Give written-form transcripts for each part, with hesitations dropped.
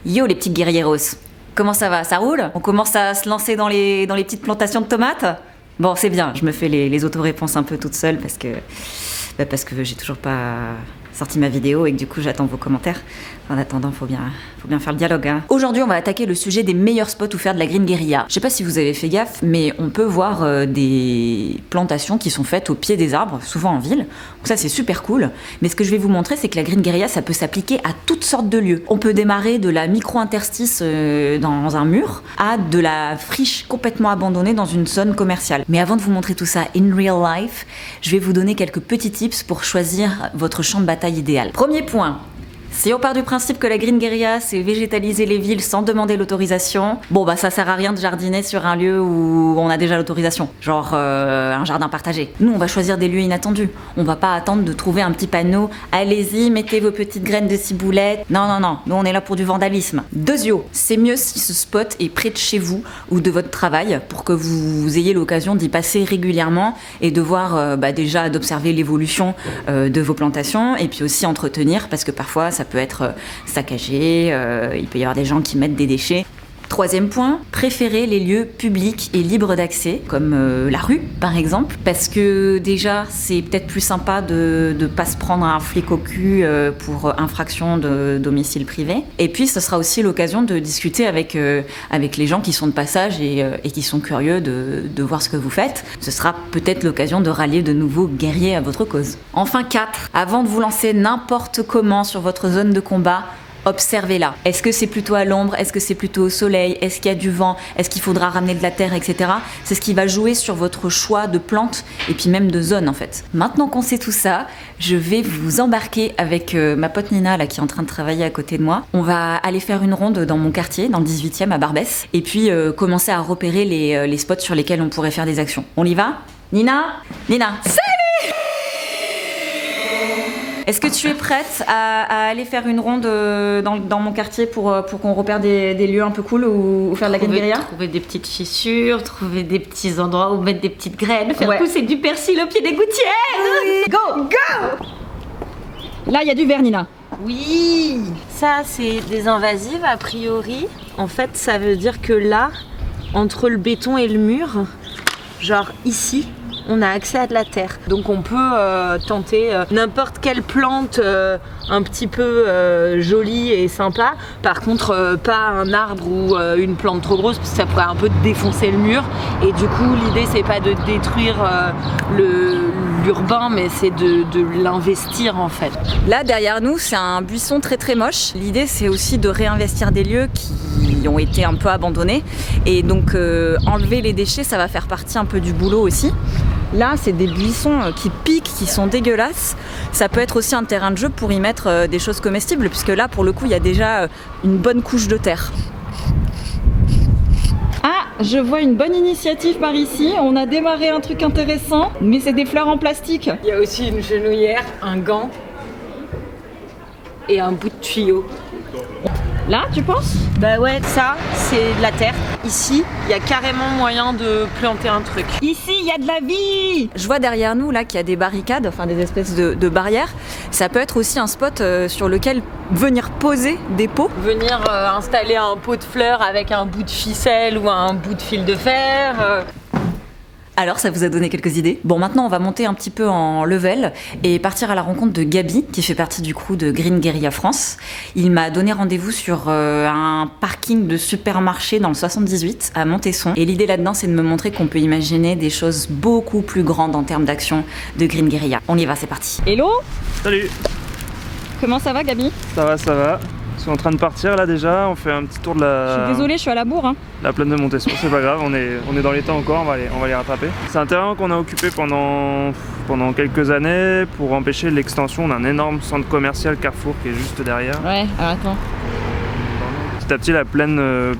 Yo les petites guerrieros, comment ça va? Ça roule? On commence à se lancer dans les petites plantations de tomates? Bon, c'est bien, je me fais les auto-réponses un peu toute seule parce que j'ai toujours pas sorti ma vidéo et que du coup j'attends vos commentaires. En attendant, faut bien faire le dialogue, hein. Aujourd'hui, on va attaquer le sujet des meilleurs spots où faire de la green guérilla. Je sais pas si vous avez fait gaffe, mais on peut voir des plantations qui sont faites au pied des arbres, souvent en ville. Donc ça, c'est super cool. Mais ce que je vais vous montrer, c'est que la green guérilla, ça peut s'appliquer à toutes sortes de lieux. On peut démarrer de la micro-interstice dans un mur à de la friche complètement abandonnée dans une zone commerciale. Mais avant de vous montrer tout ça in real life, je vais vous donner quelques petits tips pour choisir votre champ de bataille idéal. Premier point. Si on part du principe que la green guérilla, c'est végétaliser les villes sans demander l'autorisation, bon bah ça sert à rien de jardiner sur un lieu où on a déjà l'autorisation, genre un jardin partagé. Nous, on va choisir des lieux inattendus. On va pas attendre de trouver un petit panneau, allez-y, mettez vos petites graines de ciboulette. Non, nous on est là pour du vandalisme. Deuxièmement, c'est mieux si ce spot est près de chez vous ou de votre travail pour que vous ayez l'occasion d'y passer régulièrement et de voir déjà d'observer l'évolution de vos plantations et puis aussi entretenir parce que parfois ça peut être saccagé, il peut y avoir des gens qui mettent des déchets. Troisième point, préférez les lieux publics et libres d'accès, comme la rue par exemple, parce que déjà c'est peut-être plus sympa de ne pas se prendre un flic au cul pour infraction de domicile privé. Et puis ce sera aussi l'occasion de discuter avec les gens qui sont de passage et qui sont curieux de voir ce que vous faites. Ce sera peut-être l'occasion de rallier de nouveaux guerriers à votre cause. Enfin 4, avant de vous lancer n'importe comment sur votre zone de combat, observez-la. Est-ce que c'est plutôt à l'ombre? Est-ce que c'est plutôt au soleil? Est-ce qu'il y a du vent? Est-ce qu'il faudra ramener de la terre, etc. C'est ce qui va jouer sur votre choix de plantes et puis même de zone en fait. Maintenant qu'on sait tout ça, je vais vous embarquer avec ma pote Nina là, qui est en train de travailler à côté de moi. On va aller faire une ronde dans mon quartier, dans le 18e à Barbès, et puis commencer à repérer les spots sur lesquels on pourrait faire des actions. On y va? Nina? Salut! Est-ce que tu es prête à aller faire une ronde dans mon quartier pour qu'on repère des lieux un peu cool où faire de la green guérilla? Trouver des petites fissures, trouver des petits endroits où mettre des petites graines, faire pousser du persil au pied des gouttières. Oui. Go! Là, il y a du verre, Nina. Oui! Ça, c'est des invasives a priori. En fait, ça veut dire que là, entre le béton et le mur, genre ici, on a accès à de la terre. Donc on peut tenter n'importe quelle plante un petit peu jolie et sympa. Par contre, pas un arbre ou une plante trop grosse parce que ça pourrait un peu défoncer le mur. Et du coup, l'idée, c'est pas de détruire l'urbain, mais c'est de l'investir en fait. Là, derrière nous, c'est un buisson très très moche. L'idée, c'est aussi de réinvestir des lieux qui ont été un peu abandonnés. Et donc, enlever les déchets, ça va faire partie un peu du boulot aussi. Là, c'est des buissons qui piquent, qui sont dégueulasses. Ça peut être aussi un terrain de jeu pour y mettre des choses comestibles, puisque là, pour le coup, il y a déjà une bonne couche de terre. Ah, je vois une bonne initiative par ici. On a démarré un truc intéressant, mais c'est des fleurs en plastique. Il y a aussi une genouillère, un gant et un bout de tuyau. Là, tu penses? Bah ouais, ça, c'est de la terre. Ici, il y a carrément moyen de planter un truc. Ici, il y a de la vie! Je vois derrière nous là qu'il y a des barricades, enfin des espèces de barrières. Ça peut être aussi un spot sur lequel venir poser des pots. Venir installer un pot de fleurs avec un bout de ficelle ou un bout de fil de fer. Alors, ça vous a donné quelques idées? Bon, maintenant, on va monter un petit peu en level et partir à la rencontre de Gabi, qui fait partie du crew de Green Guérilla France. Il m'a donné rendez-vous sur un parking de supermarché dans le 78, à Montesson. Et l'idée là-dedans, c'est de me montrer qu'on peut imaginer des choses beaucoup plus grandes en termes d'action de Green Guérilla. On y va, c'est parti. Hello! Salut! Comment ça va, Gabi? Ça va. Je suis en train de partir là déjà, on fait un petit tour de la... Je suis désolée, je suis à la bourre. La plaine de Montesson, c'est pas grave, on est dans les temps encore, on va les rattraper. C'est un terrain qu'on a occupé pendant quelques années pour empêcher l'extension d'un énorme centre commercial Carrefour qui est juste derrière. Ouais, alors attends. Petit à petit,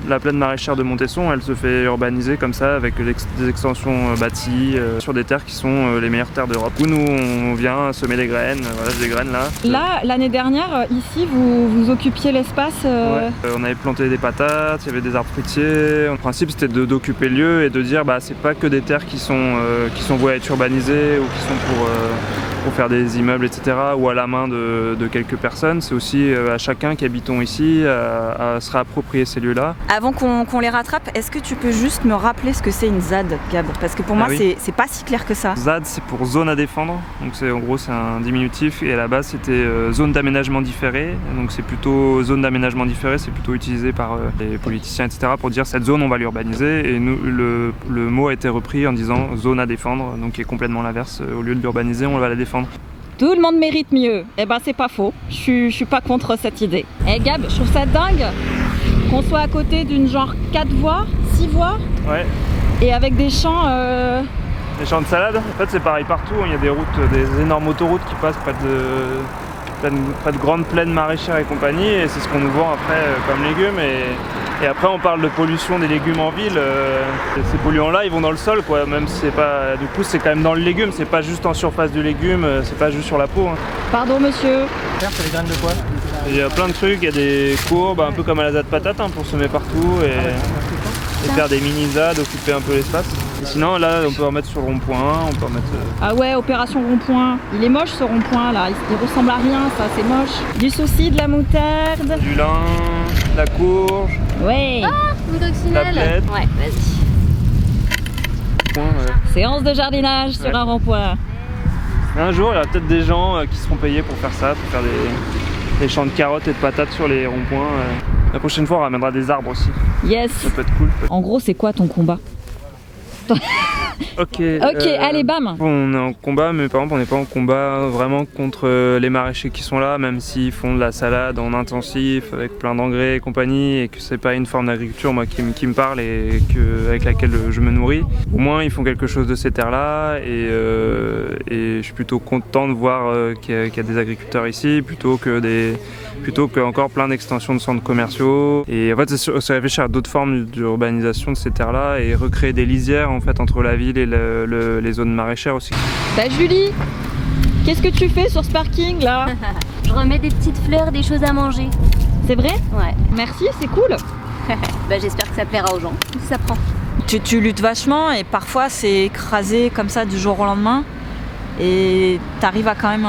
la plaine maraîchère de Montesson, elle se fait urbaniser comme ça avec des extensions bâties sur des terres qui sont les meilleures terres d'Europe. Où nous, on vient semer les graines, voilà, j'ai des graines là. Là, l'année dernière, ici, vous occupiez l'espace Ouais. On avait planté des patates, il y avait des arbres fruitiers. Le principe, c'était d'occuper le lieu et de dire, c'est pas que des terres qui sont vouées à être urbanisées ou qui sont pour faire des immeubles, etc. ou à la main de quelques personnes. C'est aussi à chacun qui habitons ici à se réapproprier ces lieux-là. Avant qu'on les rattrape, est-ce que tu peux juste me rappeler ce que c'est une ZAD, Gab? Parce que pour moi, oui. c'est pas si clair que ça. ZAD, c'est pour zone à défendre. Donc en gros, c'est un diminutif. Et à la base, c'était zone d'aménagement différé. Donc c'est plutôt zone d'aménagement différé, c'est plutôt utilisé par les politiciens, etc. pour dire cette zone, on va l'urbaniser. Et nous, le mot a été repris en disant zone à défendre, donc qui est complètement l'inverse. Au lieu de l'urbaniser, on va la défendre. Tout le monde mérite mieux. Eh ben, c'est pas faux. Je suis pas contre cette idée. Eh Gab, je trouve ça dingue qu'on soit à côté d'une genre 4 voies, 6 voies, Ouais. et avec des champs. Les champs de salade, en fait, c'est pareil partout. Il y a des routes, des énormes autoroutes qui passent près de grandes plaines maraîchères et compagnie, et c'est ce qu'on nous vend après comme légumes. Et après, on parle de pollution des légumes en ville. Ces polluants-là, ils vont dans le sol, quoi. Même si c'est pas, du coup, c'est quand même dans le légume. C'est pas juste en surface du légume. C'est pas juste sur la peau. Hein. Pardon, monsieur. C'est les graines de quoi? Il y a plein de trucs. Il y a des courbes, un peu comme à la ZAD patate, hein, pour semer partout et faire des mini ZAD, occuper un peu l'espace. Et sinon, là, on peut en mettre sur le rond-point. On peut en mettre. Ah ouais, opération rond-point. Il est moche ce rond-point là. Il ressemble à rien, ça, c'est moche. Du saucisson, de la moutarde. Du lin, de la courge. Ouais. La plaide. Ouais, vas-y. Séance de jardinage sur Ouais. un rond-point. Un jour, il y aura peut-être des gens qui seront payés pour faire ça, pour faire des champs de carottes et de patates sur les ronds-points. La prochaine fois, on ramènera des arbres aussi. Yes. Ça peut être cool. En gros, c'est quoi ton combat? Ok, allez, bam. On est en combat, mais par exemple, on n'est pas en combat vraiment contre les maraîchers qui sont là, même s'ils font de la salade en intensif, avec plein d'engrais et compagnie, et que c'est pas une forme d'agriculture moi qui me parle et avec laquelle je me nourris. Au moins, ils font quelque chose de ces terres-là, et je suis plutôt content de voir qu'il y a des agriculteurs ici, plutôt que encore plein d'extensions de centres commerciaux. Et en fait, c'est réfléchir à d'autres formes d'urbanisation de ces terres-là et recréer des lisières en fait entre la ville et les zones maraîchères aussi. Bah Julie, qu'est-ce que tu fais sur ce parking là? Je remets des petites fleurs, des choses à manger. C'est vrai? Ouais. Merci, c'est cool. Bah, j'espère que ça plaira aux gens, si ça prend. Tu luttes vachement et parfois c'est écrasé comme ça du jour au lendemain et t'arrives à quand même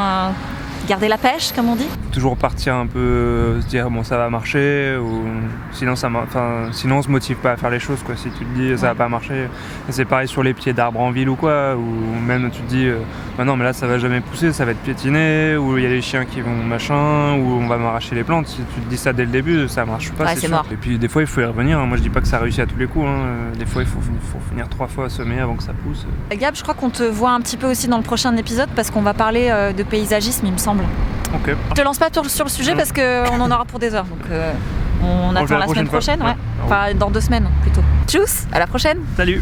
garder la pêche comme on dit. Toujours partir un peu, se dire bon ça va marcher, ou sinon sinon on se motive pas à faire les choses quoi. Si tu te dis ça va pas marcher, et c'est pareil sur les pieds d'arbres en ville ou quoi, ou même tu te dis bah non mais là ça va jamais pousser, ça va être piétiné, ou il y a les chiens qui vont machin, ou on va m'arracher les plantes. Si tu te dis ça dès le début, ça marche pas, Ouais, c'est mort. Et puis des fois il faut y revenir, hein. Moi je dis pas que ça réussit à tous les coups, hein. Des fois il faut finir 3 fois à semer avant que ça pousse. Gab, je crois qu'on te voit un petit peu aussi dans le prochain épisode parce qu'on va parler de paysagisme il me semble. Ok. Je te lance pas sur le sujet parce qu'on en aura pour des heures. Donc on attend la semaine prochaine. Ouais. Enfin dans 2 semaines plutôt. Tchuss, à la prochaine. Salut.